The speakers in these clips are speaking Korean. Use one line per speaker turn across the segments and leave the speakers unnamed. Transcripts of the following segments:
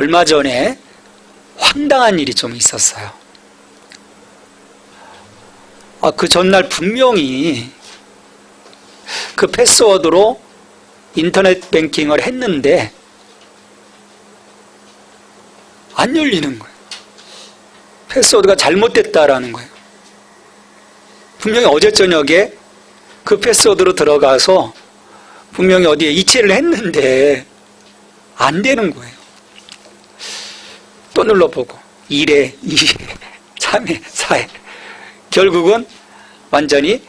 얼마 전에 황당한 일이 좀 있었어요. 그 전날 분명히 그 패스워드로 인터넷 뱅킹을 했는데 안 열리는 거예요. 패스워드가 잘못됐다라는 거예요. 분명히 어제 저녁에 그 패스워드로 들어가서 분명히 어디에 이체를 했는데 안 되는 거예요. 또 눌러보고 1회, 2회, 3회, 4회 결국은 완전히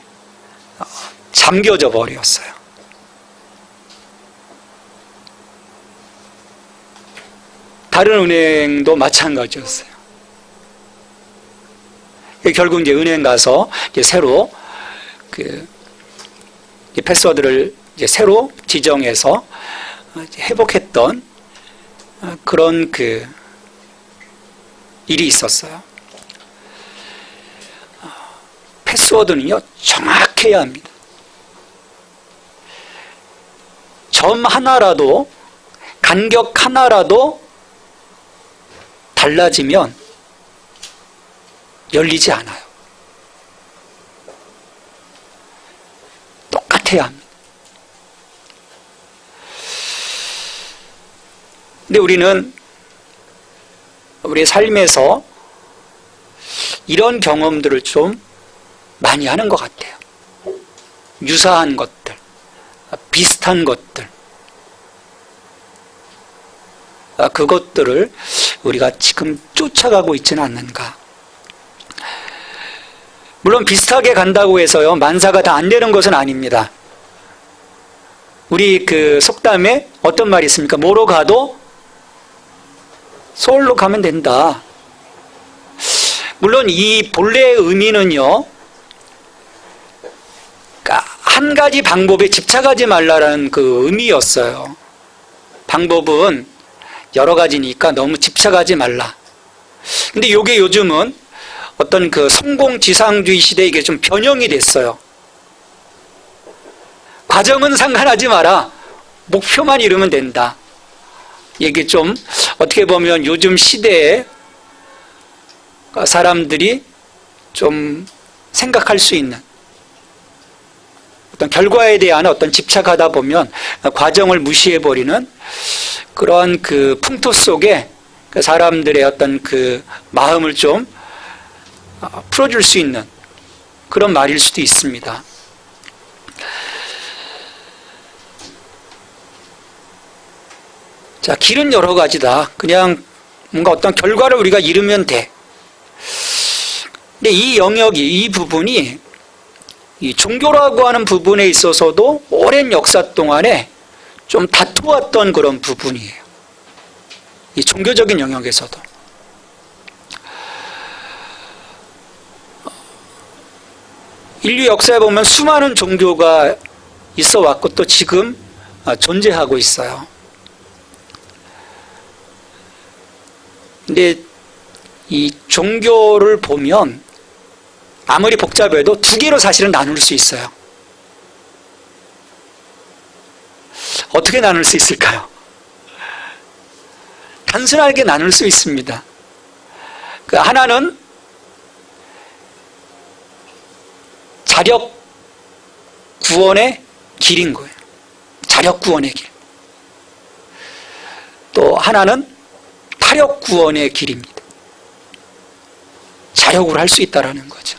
잠겨져 버렸어요. 다른 은행도 마찬가지였어요. 결국 이제 은행 가서 이제 새로 패스워드를 이제 새로 지정해서 회복했던 그런 일이 있었어요. 패스워드는요, 정확해야 합니다. 점 하나라도, 간격 하나라도 달라지면 열리지 않아요. 똑같아야 합니다. 근데 우리는 우리의 삶에서 이런 경험들을 좀 많이 하는 것 같아요. 유사한 것들, 비슷한 것들, 그것들을 우리가 지금 쫓아가고 있지는 않는가. 물론 비슷하게 간다고 해서요, 만사가 다 안 되는 것은 아닙니다. 우리 속담에 어떤 말이 있습니까? 뭐로 가도 서울로 가면 된다. 물론 이 본래의 의미는요, 한 가지 방법에 집착하지 말라라는 그 의미였어요. 방법은 여러 가지니까 너무 집착하지 말라. 근데 이게 요즘은 어떤 성공지상주의 시대에 이게 좀 변형이 됐어요. 과정은 상관하지 마라. 목표만 이루면 된다. 이게 좀 어떻게 보면 요즘 시대에 사람들이 좀 생각할 수 있는 어떤 결과에 대한 어떤 집착하다 보면 과정을 무시해버리는 그런 풍토 속에 사람들의 어떤 마음을 좀 풀어줄 수 있는 그런 말일 수도 있습니다. 자, 길은 여러 가지다. 그냥 뭔가 어떤 결과를 우리가 이루면 돼. 근데 이 영역이, 이 부분이 이 종교라고 하는 부분에 있어서도 오랜 역사 동안에 좀 다투었던 그런 부분이에요. 이 종교적인 영역에서도. 인류 역사에 보면 수많은 종교가 있어 왔고 또 지금 존재하고 있어요. 근데 이 종교를 보면 아무리 복잡해도 두 개로 사실은 나눌 수 있어요. 어떻게 나눌 수 있을까요? 단순하게 나눌 수 있습니다. 하나는 자력 구원의 길인 거예요. 자력 구원의 길. 또 하나는 타력 구원의 길입니다. 자력으로 할 수 있다라는 거죠.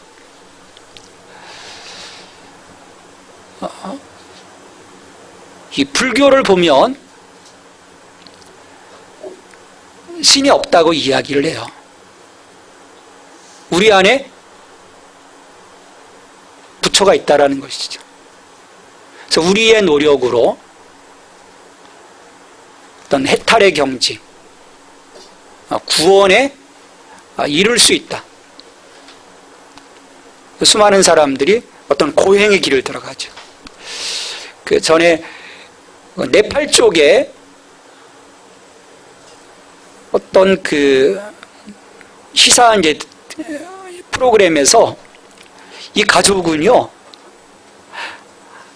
이 불교를 보면 신이 없다고 이야기를 해요. 우리 안에 부처가 있다라는 것이죠. 그래서 우리의 노력으로 어떤 해탈의 경지, 구원에 이룰 수 있다. 수많은 사람들이 어떤 고행의 길을 들어가죠. 전에 네팔 쪽에 어떤 시사 이제 프로그램에서 이 가족은요,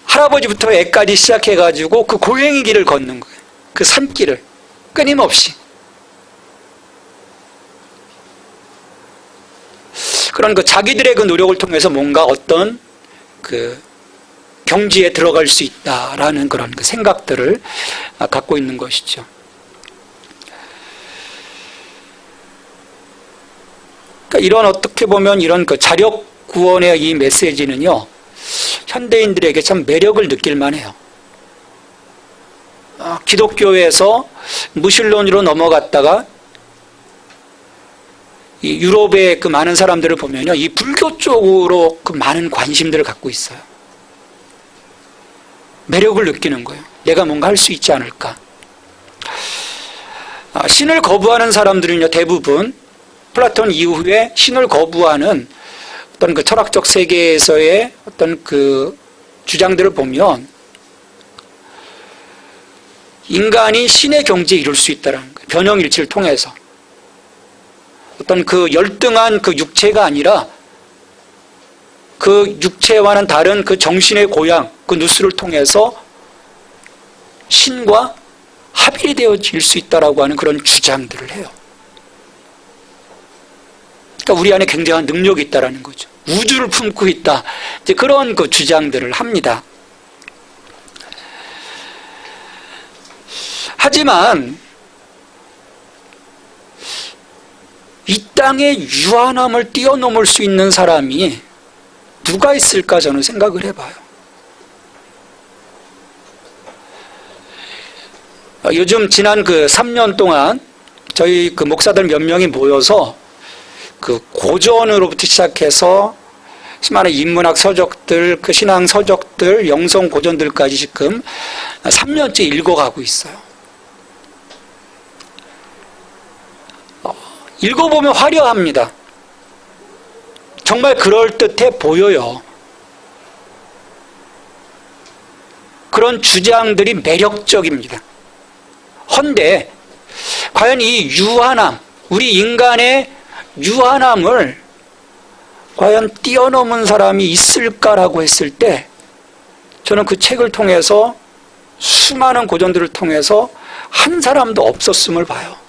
할아버지부터 애까지 시작해가지고 그 고행의 길을 걷는 거예요. 그 산길을 끊임없이. 그런 그 자기들의 그 노력을 통해서 뭔가 어떤 그 경지에 들어갈 수 있다라는 그런 그 생각들을 갖고 있는 것이죠. 그러니까 이런 어떻게 보면 이런 그 자력 구원의 이 메시지는요, 현대인들에게 참 매력을 느낄 만해요. 기독교에서 무신론으로 넘어갔다가 이 유럽의 그 많은 사람들을 보면요, 이 불교 쪽으로 그 많은 관심들을 갖고 있어요. 매력을 느끼는 거예요. 내가 뭔가 할 수 있지 않을까. 신을 거부하는 사람들은요, 대부분 플라톤 이후에 신을 거부하는 어떤 그 철학적 세계에서의 어떤 그 주장들을 보면 인간이 신의 경지에 이룰 수 있다는 거예요. 변형일치를 통해서. 어떤 그 열등한 그 육체가 아니라 그 육체와는 다른 그 정신의 고향, 그 누스를 통해서 신과 합일이 되어질 수 있다라고 하는 그런 주장들을 해요. 그러니까 우리 안에 굉장한 능력이 있다라는 거죠. 우주를 품고 있다. 이제 그런 그 주장들을 합니다. 하지만 이 땅의 유한함을 뛰어넘을 수 있는 사람이 누가 있을까 저는 생각을 해봐요. 요즘 지난 그 3년 동안 저희 그 목사들 몇 명이 모여서 그 고전으로부터 시작해서 수많은 인문학 서적들, 그 신앙 서적들, 영성 고전들까지 지금 3년째 읽어가고 있어요. 읽어보면 화려합니다. 정말 그럴듯해 보여요. 그런 주장들이 매력적입니다. 헌데 과연 이 유한함, 우리 인간의 유한함을 과연 뛰어넘은 사람이 있을까라고 했을 때 저는 그 책을 통해서 수많은 고전들을 통해서 한 사람도 없었음을 봐요.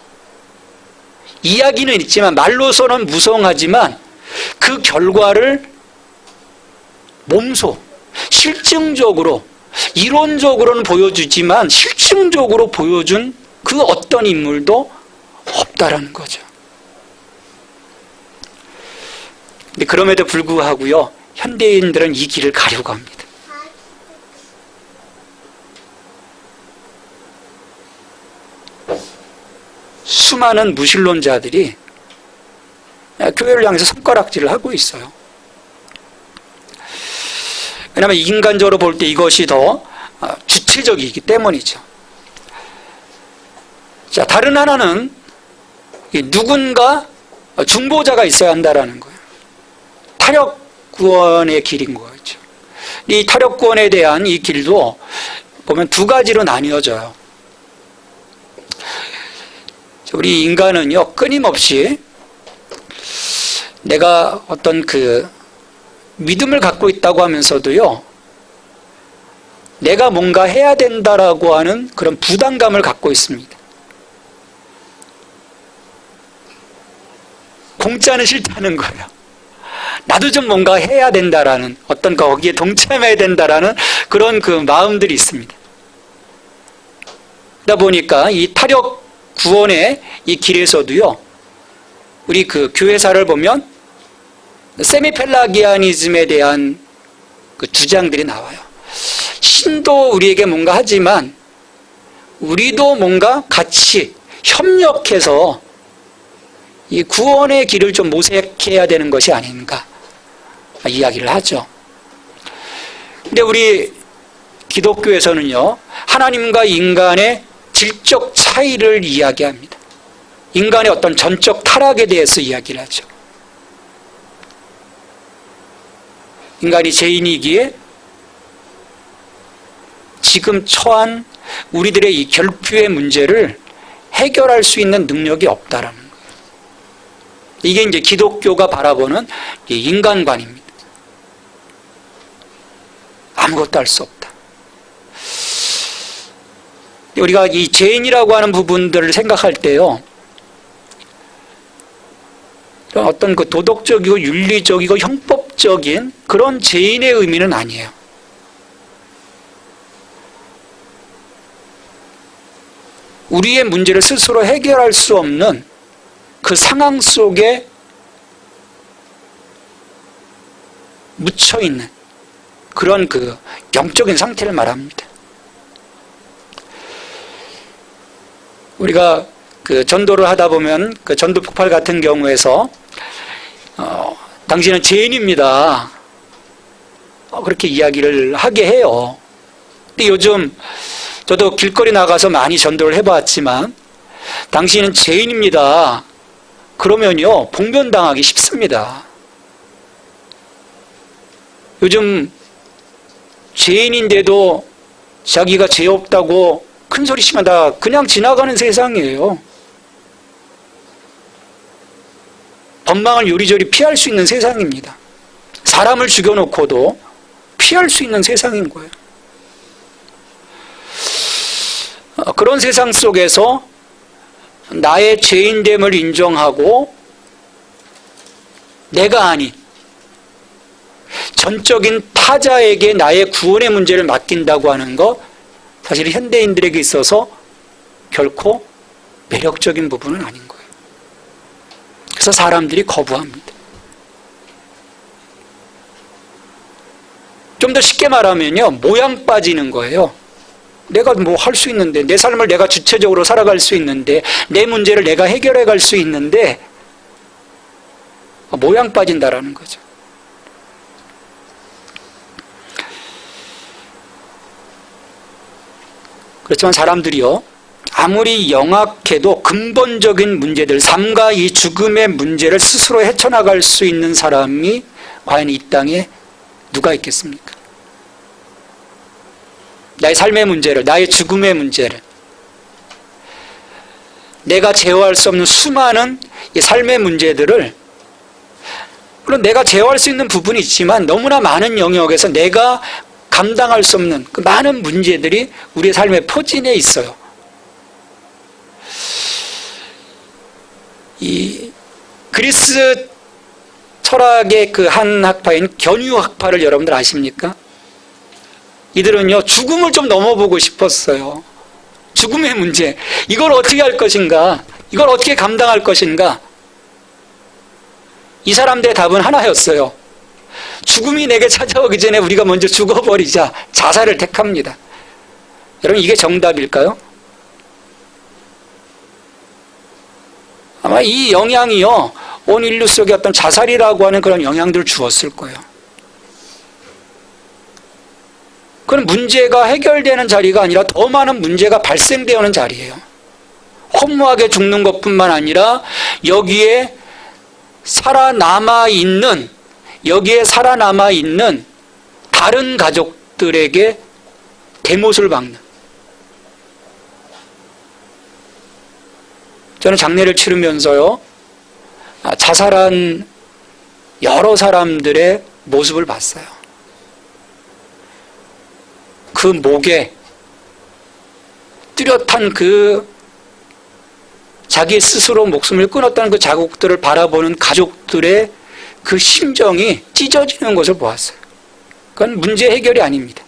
이야기는 있지만 말로서는 무성하지만 그 결과를 몸소 실증적으로 이론적으로는 보여주지만 실증적으로 보여준 그 어떤 인물도 없다라는 거죠. 근데 그럼에도 불구하고요, 현대인들은 이 길을 가려고 합니다. 수많은 무신론자들이 교회를 향해서 손가락질을 하고 있어요. 왜냐하면 인간적으로 볼 때 이것이 더 주체적이기 때문이죠. 자, 다른 하나는 누군가 중보자가 있어야 한다라는 거예요. 타력 구원의 길인 거죠. 이 타력 구원에 대한 이 길도 보면 두 가지로 나뉘어져요. 우리 인간은요, 끊임없이 내가 어떤 그 믿음을 갖고 있다고 하면서도요, 내가 뭔가 해야 된다라고 하는 그런 부담감을 갖고 있습니다. 공짜는 싫다는 거예요. 나도 좀 뭔가 해야 된다라는 어떤 거기에 동참해야 된다라는 그런 그 마음들이 있습니다. 그러다 보니까 이 타력 구원의 이 길에서도요, 우리 그 교회사를 보면 세미펠라기아니즘에 대한 그 주장들이 나와요. 신도 우리에게 뭔가 하지만 우리도 뭔가 같이 협력해서 이 구원의 길을 좀 모색해야 되는 것이 아닌가 이야기를 하죠. 근데 우리 기독교에서는요, 하나님과 인간의 질적 차이를 이야기합니다. 인간의 어떤 전적 타락에 대해서 이야기를 하죠. 인간이 죄인이기에 지금 처한 우리들의 이 결핍의 문제를 해결할 수 있는 능력이 없다라는 거예요. 이게 이제 기독교가 바라보는 인간관입니다. 아무것도 할 수 없다. 우리가 이 죄인이라고 하는 부분들을 생각할 때요, 어떤 그 도덕적이고 윤리적이고 형법적인 그런 죄인의 의미는 아니에요. 우리의 문제를 스스로 해결할 수 없는 그 상황 속에 묻혀있는 그런 그 영적인 상태를 말합니다. 우리가 그 전도를 하다 보면 그 전도 폭발 같은 경우에서 당신은 죄인입니다. 그렇게 이야기를 하게 해요. 근데 요즘 저도 길거리 나가서 많이 전도를 해봤지만 당신은 죄인입니다. 그러면요 봉변당하기 쉽습니다. 요즘 죄인인데도 자기가 죄 없다고 큰 소리 치면 다 그냥 지나가는 세상이에요. 법망을 요리조리 피할 수 있는 세상입니다. 사람을 죽여놓고도 피할 수 있는 세상인 거예요. 그런 세상 속에서 나의 죄인됨을 인정하고 내가 아닌 전적인 타자에게 나의 구원의 문제를 맡긴다고 하는 거 사실 현대인들에게 있어서 결코 매력적인 부분은 아닌 거예요. 그래서 사람들이 거부합니다. 좀 더 쉽게 말하면요, 모양 빠지는 거예요. 내가 뭐 할 수 있는데, 내 삶을 내가 주체적으로 살아갈 수 있는데, 내 문제를 내가 해결해 갈 수 있는데 모양 빠진다라는 거죠. 그렇지만 사람들이요, 아무리 영악해도 근본적인 문제들, 삶과 이 죽음의 문제를 스스로 헤쳐나갈 수 있는 사람이 과연 이 땅에 누가 있겠습니까? 나의 삶의 문제를, 나의 죽음의 문제를, 내가 제어할 수 없는 수많은 이 삶의 문제들을, 물론 내가 제어할 수 있는 부분이 있지만 너무나 많은 영역에서 내가 감당할 수 없는 그 많은 문제들이 우리의 삶의 포진에 있어요. 이 그리스 철학의 그 한 학파인 견유학파를 여러분들 아십니까? 이들은요, 죽음을 좀 넘어보고 싶었어요. 죽음의 문제, 이걸 어떻게 할 것인가, 이걸 어떻게 감당할 것인가. 이 사람들의 답은 하나였어요. 죽음이 내게 찾아오기 전에 우리가 먼저 죽어버리자. 자살을 택합니다. 여러분, 이게 정답일까요? 아마 이 영향이요, 온 인류 속에 어떤 자살이라고 하는 그런 영향들을 주었을 거예요. 그건 문제가 해결되는 자리가 아니라 더 많은 문제가 발생되는 자리예요. 허무하게 죽는 것뿐만 아니라 여기에 살아남아 있는 다른 가족들에게 대못을 박는. 저는 장례를 치르면서요, 자살한 여러 사람들의 모습을 봤어요. 그 목에 뚜렷한 그 자기 스스로 목숨을 끊었다는 그 자국들을 바라보는 가족들의 그 심정이 찢어지는 것을 보았어요. 그건 문제 해결이 아닙니다.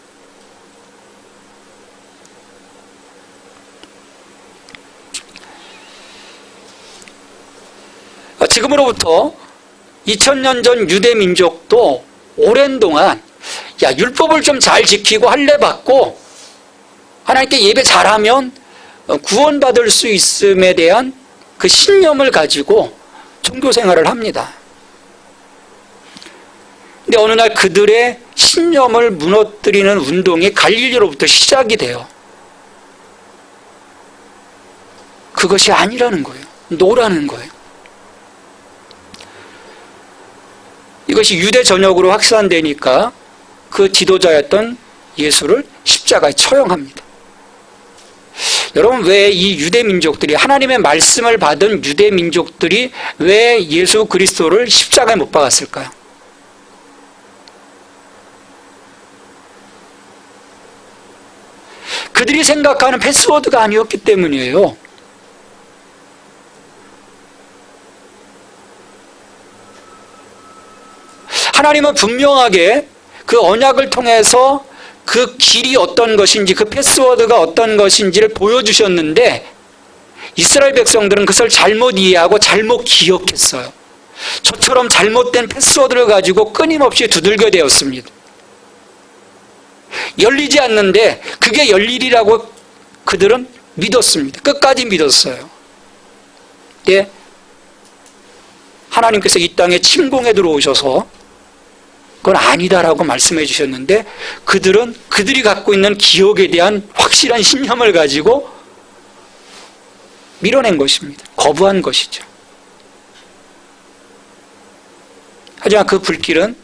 지금으로부터 2000년 전 유대 민족도 오랜 동안 율법을 좀 잘 지키고 할례 받고 하나님께 예배 잘하면 구원받을 수 있음에 대한 그 신념을 가지고 종교 생활을 합니다. 근데 어느 날 그들의 신념을 무너뜨리는 운동이 갈릴리로부터 시작이 돼요. 그것이 아니라는 거예요. 노라는 거예요. 이것이 유대 전역으로 확산되니까 그 지도자였던 예수를 십자가에 처형합니다. 여러분, 왜 이 유대 민족들이, 하나님의 말씀을 받은 유대 민족들이 왜 예수 그리스도를 십자가에 못 박았을까요? 그들이 생각하는 패스워드가 아니었기 때문이에요. 하나님은 분명하게 그 언약을 통해서 그 길이 어떤 것인지, 그 패스워드가 어떤 것인지를 보여주셨는데 이스라엘 백성들은 그것을 잘못 이해하고 잘못 기억했어요. 저처럼 잘못된 패스워드를 가지고 끊임없이 두들겨 대었습니다. 열리지 않는데 그게 열리리라고 그들은 믿었습니다. 끝까지 믿었어요. 네, 하나님께서 이 땅에 침공해 들어오셔서 그건 아니다라고 말씀해 주셨는데 그들은 그들이 갖고 있는 기억에 대한 확실한 신념을 가지고 밀어낸 것입니다. 거부한 것이죠. 하지만 그 불길은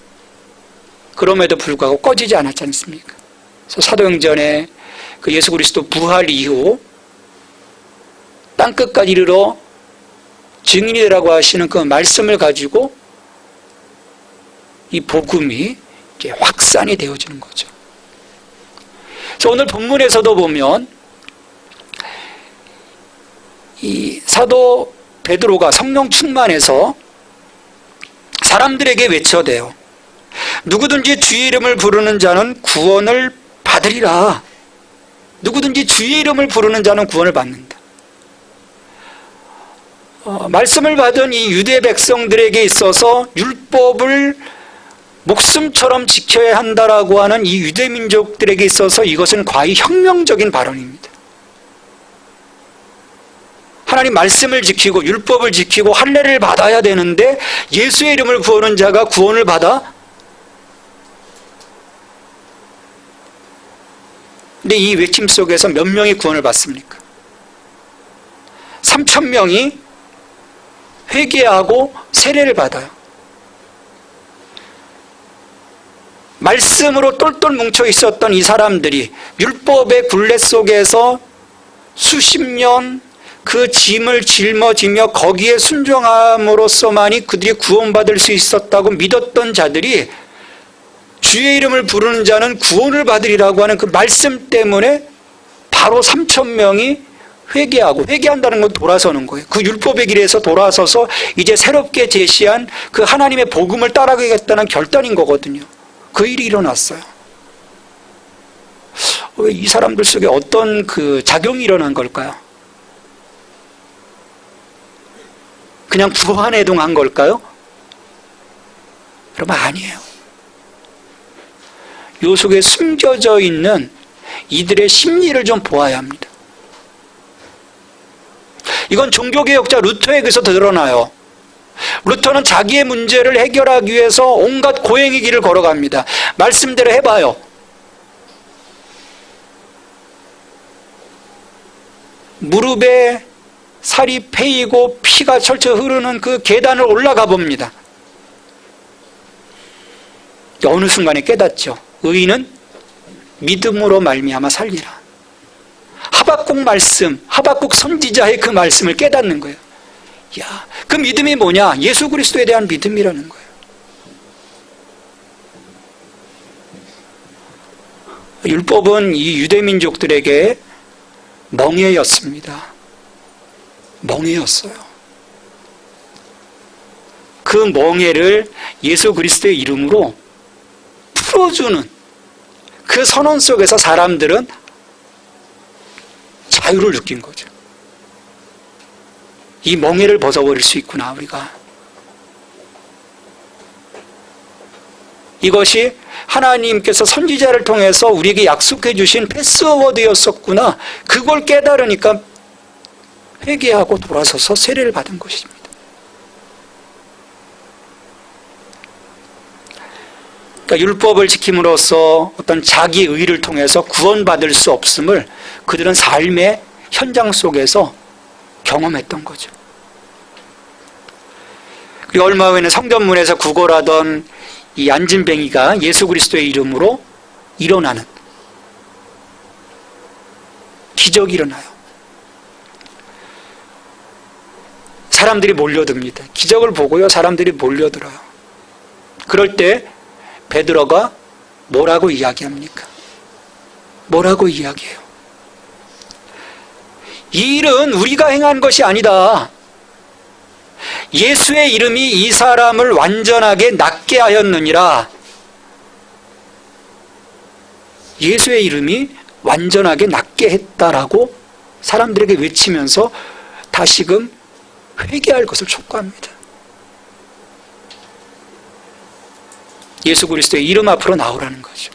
그럼에도 불구하고 꺼지지 않았지 않습니까? 그래서 사도행전에 그 예수 그리스도 부활 이후 땅끝까지 이르러 증인이 되라고 하시는 그 말씀을 가지고 이 복음이 이제 확산이 되어지는 거죠. 그래서 오늘 본문에서도 보면 이 사도 베드로가 성령 충만해서 사람들에게 외쳐대요. 누구든지 주의 이름을 부르는 자는 구원을 받으리라. 누구든지 주의 이름을 부르는 자는 구원을 받는다. 말씀을 받은 이 유대 백성들에게 있어서 율법을 목숨처럼 지켜야 한다라고 하는 이 유대 민족들에게 있어서 이것은 과히 혁명적인 발언입니다. 하나님 말씀을 지키고 율법을 지키고 할례를 받아야 되는데 예수의 이름을 부르는 자가 구원을 받아? 근데 이 외침 속에서 몇 명이 구원을 받습니까? 3,000명이 회개하고 세례를 받아요. 말씀으로 똘똘 뭉쳐 있었던 이 사람들이 율법의 굴레 속에서 수십 년 그 짐을 짊어지며 거기에 순종함으로써만이 그들이 구원받을 수 있었다고 믿었던 자들이 주의 이름을 부르는 자는 구원을 받으리라고 하는 그 말씀 때문에 바로 3,000명이 회개한다는 건 돌아서는 거예요. 그 율법의 길에서 돌아서서 이제 새롭게 제시한 그 하나님의 복음을 따라가겠다는 결단인 거거든요. 그 일이 일어났어요. 왜 이 사람들 속에 어떤 그 작용이 일어난 걸까요? 그냥 부안해동한 걸까요? 여러분, 아니에요. 요 속에 숨겨져 있는 이들의 심리를 좀 보아야 합니다. 이건 종교개혁자 루터에게서 드러나요. 루터는 자기의 문제를 해결하기 위해서 온갖 고행의 길을 걸어갑니다. 말씀대로 해봐요. 무릎에 살이 패이고 피가 철철 흐르는 그 계단을 올라가 봅니다. 어느 순간에 깨닫죠. 의인은 믿음으로 말미암아 살리라. 하박국 말씀, 하박국 선지자의 그 말씀을 깨닫는 거예요. 야, 그 믿음이 뭐냐? 예수 그리스도에 대한 믿음이라는 거예요. 율법은 이 유대민족들에게 멍에였습니다. 멍에였어요. 그 멍에를 예수 그리스도의 이름으로 풀어주는 그 선언 속에서 사람들은 자유를 느낀 거죠. 이 멍에를 벗어버릴 수 있구나, 우리가. 이것이 하나님께서 선지자를 통해서 우리에게 약속해 주신 패스워드였었구나. 그걸 깨달으니까 회개하고 돌아서서 세례를 받은 것입니다. 그러니까 율법을 지킴으로써 어떤 자기 의를 통해서 구원받을 수 없음을 그들은 삶의 현장 속에서 경험했던 거죠. 그리고 얼마 후에는 성전문에서 구걸하던 이 안진뱅이가 예수 그리스도의 이름으로 일어나는 기적이 일어나요. 사람들이 몰려듭니다. 기적을 보고요, 사람들이 몰려들어요. 그럴 때 베드로가 뭐라고 이야기합니까? 뭐라고 이야기해요? 이 일은 우리가 행한 것이 아니다. 예수의 이름이 이 사람을 완전하게 낫게 하였느니라. 예수의 이름이 완전하게 낫게 했다라고 사람들에게 외치면서 다시금 회개할 것을 촉구합니다. 예수 그리스도의 이름 앞으로 나오라는 거죠.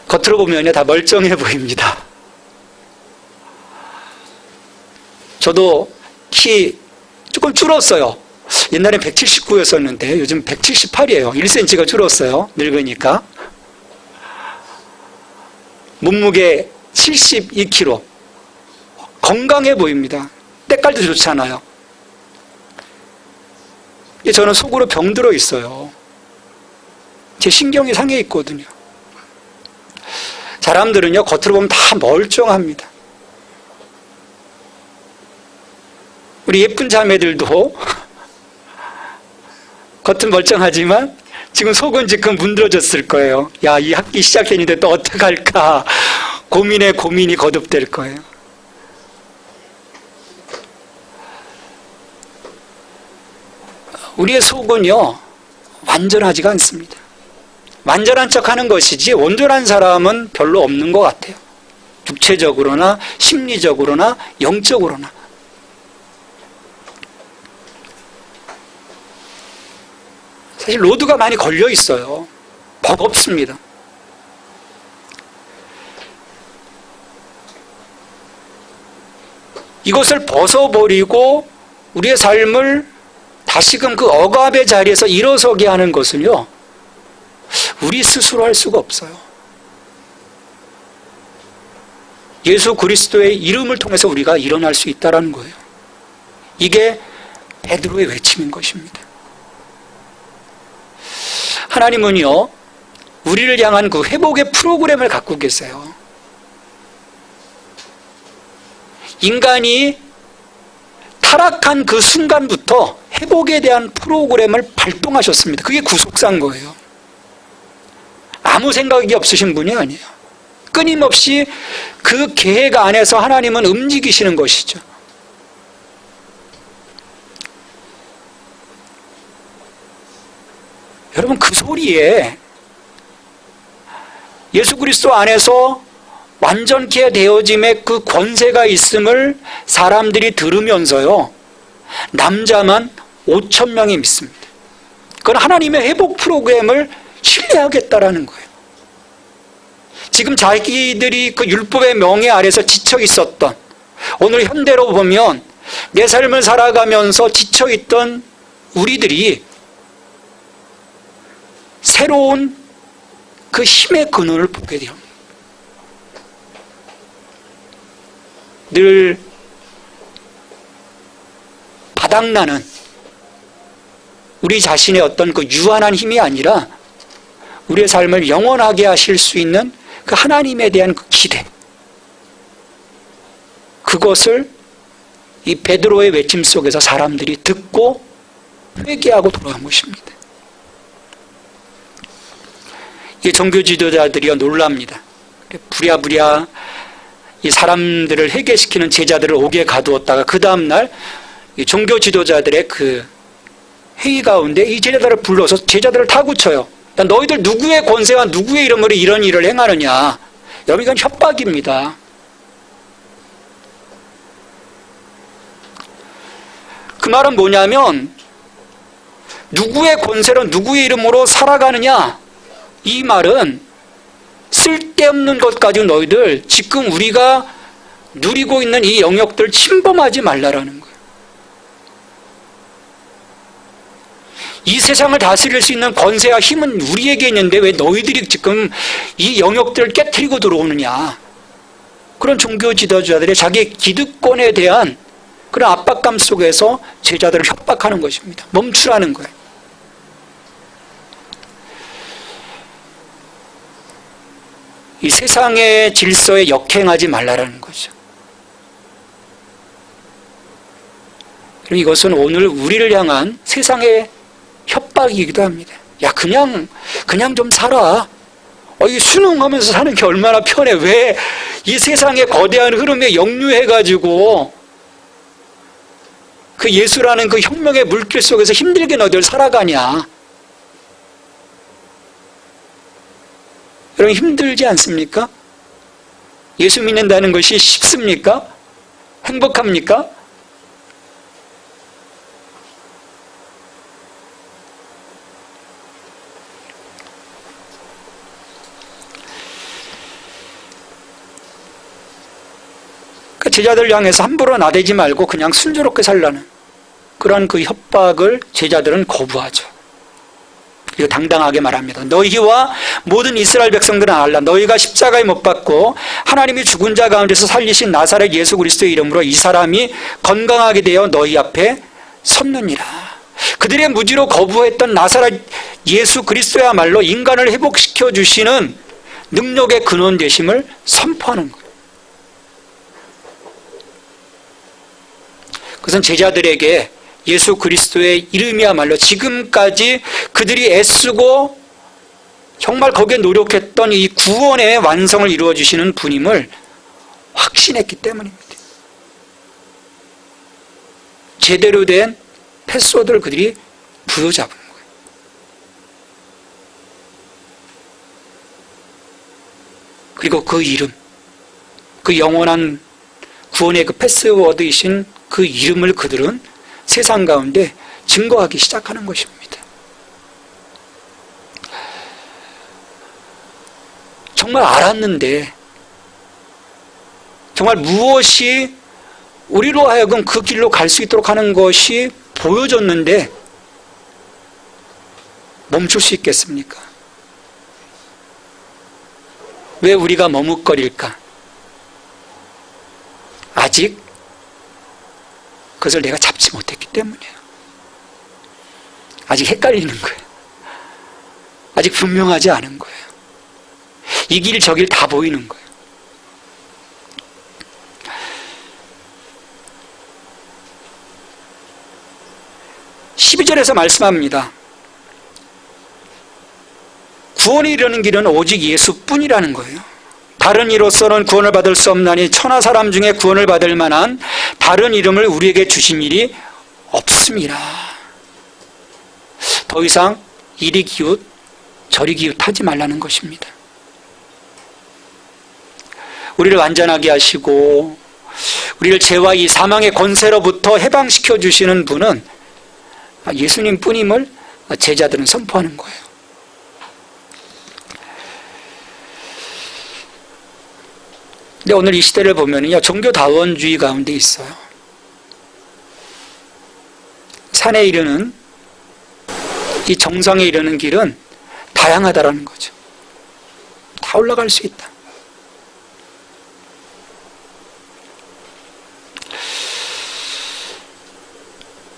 겉으로 보면요, 다 멀쩡해 보입니다. 저도 키 조금 줄었어요. 옛날엔 179였었는데 요즘 178이에요. 1cm가 줄었어요. 늙으니까. 몸무게 72kg. 건강해 보입니다. 때깔도 좋잖아요. 저는 속으로 병들어 있어요. 제 신경이 상해 있거든요. 사람들은요, 겉으로 보면 다 멀쩡합니다. 우리 예쁜 자매들도 겉은 멀쩡하지만 지금 속은 지금 문드러졌을 거예요. 야, 이 학기 시작했는데 또 어떡할까 고민이 거듭될 거예요. 우리의 속은요, 완전하지가 않습니다. 완전한 척하는 것이지 온전한 사람은 별로 없는 것 같아요. 육체적으로나 심리적으로나 영적으로나. 사실 로드가 많이 걸려 있어요. 버겁습니다. 이것을 벗어버리고 우리의 삶을 다시금 그 억압의 자리에서 일어서게 하는 것은요, 우리 스스로 할 수가 없어요. 예수 그리스도의 이름을 통해서 우리가 일어날 수 있다는 거예요. 이게 베드로의 외침인 것입니다. 하나님은요, 우리를 향한 그 회복의 프로그램을 갖고 계세요. 인간이 타락한 그 순간부터 회복에 대한 프로그램을 발동하셨습니다. 그게 구속사인 거예요. 아무 생각이 없으신 분이 아니에요. 끊임없이 그 계획 안에서 하나님은 움직이시는 것이죠. 여러분, 그 소리에 예수 그리스도 안에서 완전케 되어짐의 그 권세가 있음을 사람들이 들으면서요, 남자만 5,000명이 믿습니다. 그건 하나님의 회복 프로그램을 신뢰하겠다라는 거예요. 지금 자기들이 그 율법의 명예 아래서 지쳐 있었던, 오늘 현대로 보면 내 삶을 살아가면서 지쳐 있던 우리들이 새로운 그 힘의 근원을 보게 돼요. 늘 바닥나는 우리 자신의 어떤 그 유한한 힘이 아니라 우리의 삶을 영원하게 하실 수 있는 그 하나님에 대한 그 기대, 그것을 이 베드로의 외침 속에서 사람들이 듣고 회개하고 돌아간 것입니다. 이 종교 지도자들이요, 놀랍니다. 부랴부랴 이 사람들을 회개시키는 제자들을 옥에 가두었다가 그 다음날 이 종교 지도자들의 그 회의 가운데 이 제자들을 불러서 제자들을 타구쳐요. 너희들 누구의 권세와 누구의 이름으로 이런 일을 행하느냐. 여러분, 이건 협박입니다. 그 말은 뭐냐면, 누구의 권세로 누구의 이름으로 살아가느냐, 이 말은 쓸데없는 것 가지고 너희들 지금 우리가 누리고 있는 이 영역들 침범하지 말라라는 거예요. 이 세상을 다스릴 수 있는 권세와 힘은 우리에게 있는데 왜 너희들이 지금 이 영역들을 깨트리고 들어오느냐. 그런 종교 지도자들의 자기 기득권에 대한 그런 압박감 속에서 제자들을 협박하는 것입니다. 멈추라는 거예요. 이 세상의 질서에 역행하지 말라라는 거죠. 그리고 이것은 오늘 우리를 향한 세상의 협박이기도 합니다. 야, 그냥 좀 살아. 이 순응하면서 사는 게 얼마나 편해. 왜 이 세상의 거대한 흐름에 역류해가지고 그 예수라는 그 혁명의 물길 속에서 힘들게 너희들 살아가냐. 여러분 힘들지 않습니까? 예수 믿는다는 것이 쉽습니까? 행복합니까? 제자들을 향해서 함부로 나대지 말고 그냥 순조롭게 살라는 그런 그 협박을 제자들은 거부하죠. 그리고 당당하게 말합니다. 너희와 모든 이스라엘 백성들은 알라. 너희가 십자가에 못 박고 하나님이 죽은 자 가운데서 살리신 나사렛 예수 그리스도의 이름으로 이 사람이 건강하게 되어 너희 앞에 섰느니라. 그들의 무지로 거부했던 나사렛 예수 그리스도야말로 인간을 회복시켜 주시는 능력의 근원 되심을 선포하는 거예요. 그것은 제자들에게 예수 그리스도의 이름이야말로 지금까지 그들이 애쓰고 정말 거기에 노력했던 이 구원의 완성을 이루어 주시는 분임을 확신했기 때문입니다. 제대로 된 패스워드를 그들이 부여잡은 거예요. 그리고 그 이름, 그 영원한 구원의 그 패스워드이신 그 이름을 그들은 세상 가운데 증거하기 시작하는 것입니다. 정말 알았는데, 정말 무엇이 우리로 하여금 그 길로 갈 수 있도록 하는 것이 보여졌는데 멈출 수 있겠습니까? 왜 우리가 머뭇거릴까? 아직 그것을 내가 잡지 못했기 때문이에요. 아직 헷갈리는 거예요. 아직 분명하지 않은 거예요. 이 길 저 길 다 보이는 거예요. (12절에서) 말씀합니다. 구원이 이르는 길은 오직 예수뿐이라는 거예요. 다른 이로서는 구원을 받을 수 없나니 천하 사람 중에 구원을 받을 만한 다른 이름을 우리에게 주신 일이 없습니다. 더 이상 이리 기웃 저리 기웃하지 말라는 것입니다. 우리를 완전하게 하시고 우리를 죄와 이 사망의 권세로부터 해방시켜 주시는 분은 예수님 뿐임을 제자들은 선포하는 거예요. 근데 오늘 이 시대를 보면요, 종교다원주의 가운데 있어요. 산에 이르는, 이 정상에 이르는 길은 다양하다라는 거죠. 다 올라갈 수 있다.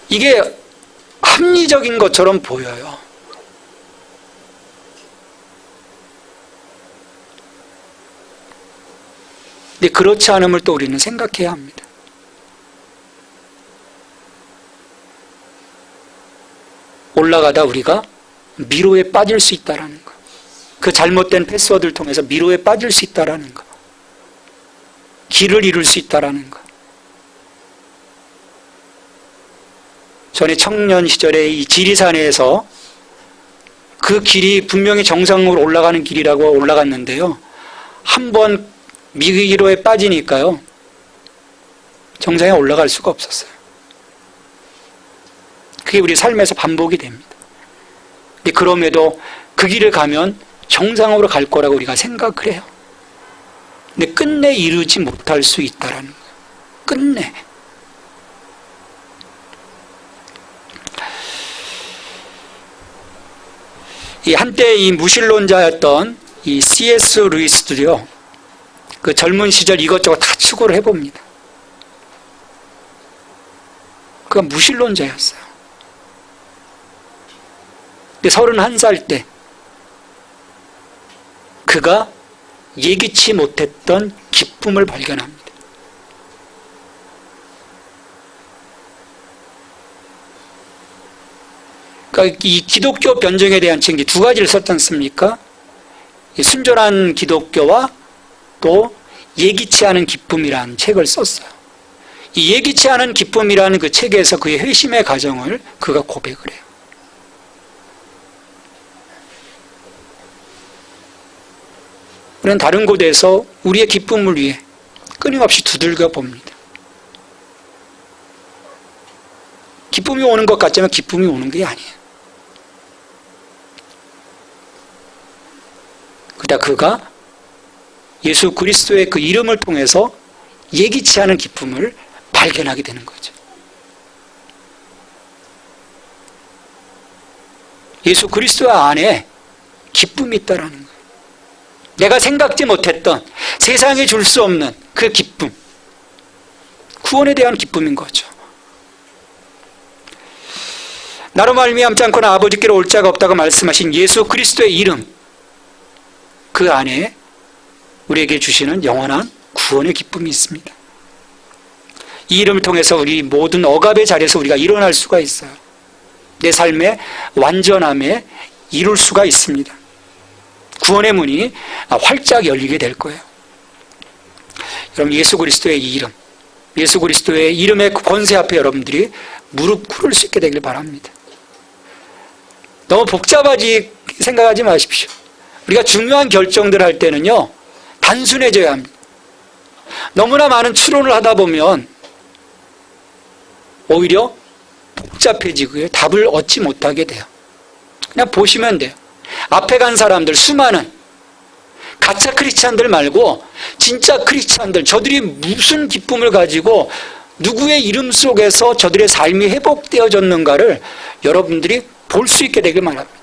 이게 합리적인 것처럼 보여요. 근데 그렇지 않음을 또 우리는 생각해야 합니다. 올라가다 우리가 미로에 빠질 수 있다는 거. 그 잘못된 패스워드를 통해서 미로에 빠질 수 있다는 거. 길을 잃을 수 있다는 거. 전에 청년 시절에 이 지리산에서 그 길이 분명히 정상으로 올라가는 길이라고 올라갔는데요. 한번 미기로에 빠지니까요, 정상에 올라갈 수가 없었어요. 그게 우리 삶에서 반복이 됩니다. 근데 그럼에도 그 길을 가면 정상으로 갈 거라고 우리가 생각을 해요. 근데 끝내 이루지 못할 수 있다라는 거예요. 끝내. 이 한때 이 무신론자였던 이 C.S. 루이스도요, 그 젊은 시절 이것저것 다 추구를 해봅니다. 그가 무신론자였어요. 근데 31살 때 그가 예기치 못했던 기쁨을 발견합니다. 그러니까 이 기독교 변증에 대한 책이 두 가지를 썼지 않습니까? 순전한 기독교와 또 예기치 않은 기쁨이라는 책을 썼어요. 이 예기치 않은 기쁨이라는 그 책에서 그의 회심의 과정을 그가 고백을 해요. 우리는 다른 곳에서 우리의 기쁨을 위해 끊임없이 두들겨 봅니다. 기쁨이 오는 것 같지만 기쁨이 오는 게 아니에요. 그러다 그가 예수 그리스도의 그 이름을 통해서 예기치 않은 기쁨을 발견하게 되는 거죠. 예수 그리스도 안에 기쁨이 있다라는 거예요. 내가 생각지 못했던 세상에 줄 수 없는 그 기쁨, 구원에 대한 기쁨인 거죠. 나로 말미암지 않고는 아버지께로 올 자가 없다고 말씀하신 예수 그리스도의 이름, 그 안에 우리에게 주시는 영원한 구원의 기쁨이 있습니다. 이 이름을 통해서 우리 모든 억압의 자리에서 우리가 일어날 수가 있어요. 내 삶의 완전함에 이룰 수가 있습니다. 구원의 문이 활짝 열리게 될 거예요. 여러분, 예수 그리스도의 이 이름, 예수 그리스도의 이름의 권세 앞에 여러분들이 무릎 꿇을 수 있게 되길 바랍니다. 너무 복잡하게 생각하지 마십시오. 우리가 중요한 결정들 할 때는요, 단순해져야 합니다. 너무나 많은 추론을 하다 보면 오히려 복잡해지고요, 답을 얻지 못하게 돼요. 그냥 보시면 돼요. 앞에 간 사람들, 수많은 가짜 크리스찬들 말고 진짜 크리스찬들, 저들이 무슨 기쁨을 가지고 누구의 이름 속에서 저들의 삶이 회복되어졌는가를 여러분들이 볼 수 있게 되길 바랍니다.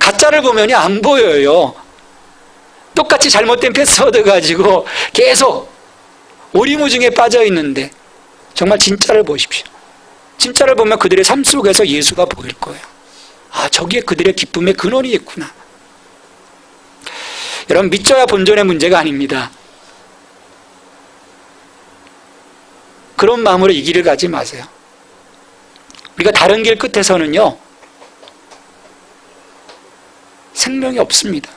가짜를 보면 안 보여요. 똑같이 잘못된 패스워드 가지고 계속 오리무중에 빠져 있는데 정말 진짜를 보십시오. 진짜를 보면 그들의 삶 속에서 예수가 보일 거예요. 아, 저기에 그들의 기쁨의 근원이 있구나. 여러분, 믿져야 본전의 문제가 아닙니다. 그런 마음으로 이 길을 가지 마세요. 우리가 다른 길 끝에서는요, 생명이 없습니다.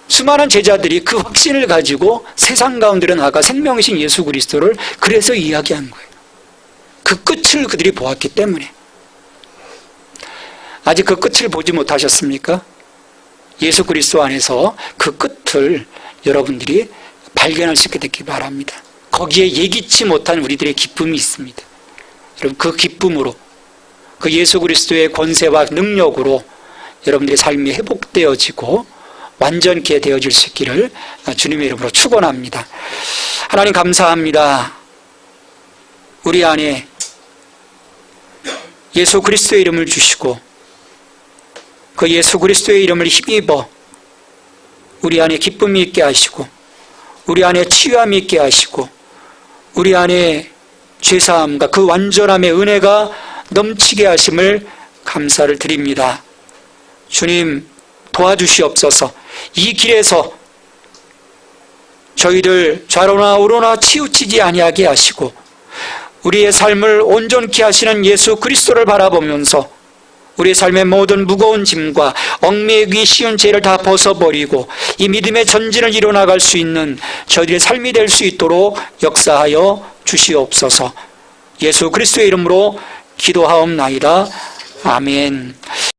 수많은 제자들이 그 확신을 가지고 세상 가운데로 나가 생명이신 예수 그리스도를 그래서 이야기한 거예요. 그 끝을 그들이 보았기 때문에. 아직 그 끝을 보지 못하셨습니까? 예수 그리스도 안에서 그 끝을 여러분들이 발견할 수 있게 되기 바랍니다. 거기에 예기치 못한 우리들의 기쁨이 있습니다. 여러분, 그 기쁨으로, 그 예수 그리스도의 권세와 능력으로 여러분들의 삶이 회복되어지고 완전케 되어질 수 있기를 주님의 이름으로 축원합니다. 하나님 감사합니다. 우리 안에 예수 그리스도의 이름을 주시고 그 예수 그리스도의 이름을 힘입어 우리 안에 기쁨이 있게 하시고 우리 안에 치유함이 있게 하시고 우리 안에 죄사함과 그 완전함의 은혜가 넘치게 하심을 감사를 드립니다. 주님, 도와주시옵소서. 이 길에서 저희들 좌로나 우로나 치우치지 아니하게 하시고 우리의 삶을 온전케 하시는 예수 그리스도를 바라보면서 우리의 삶의 모든 무거운 짐과 얽매이기 쉬운 죄를 다 벗어버리고 이 믿음의 전진을 이뤄나갈 수 있는 저희들의 삶이 될 수 있도록 역사하여 주시옵소서. 예수 그리스도의 이름으로 기도하옵나이다. 아멘.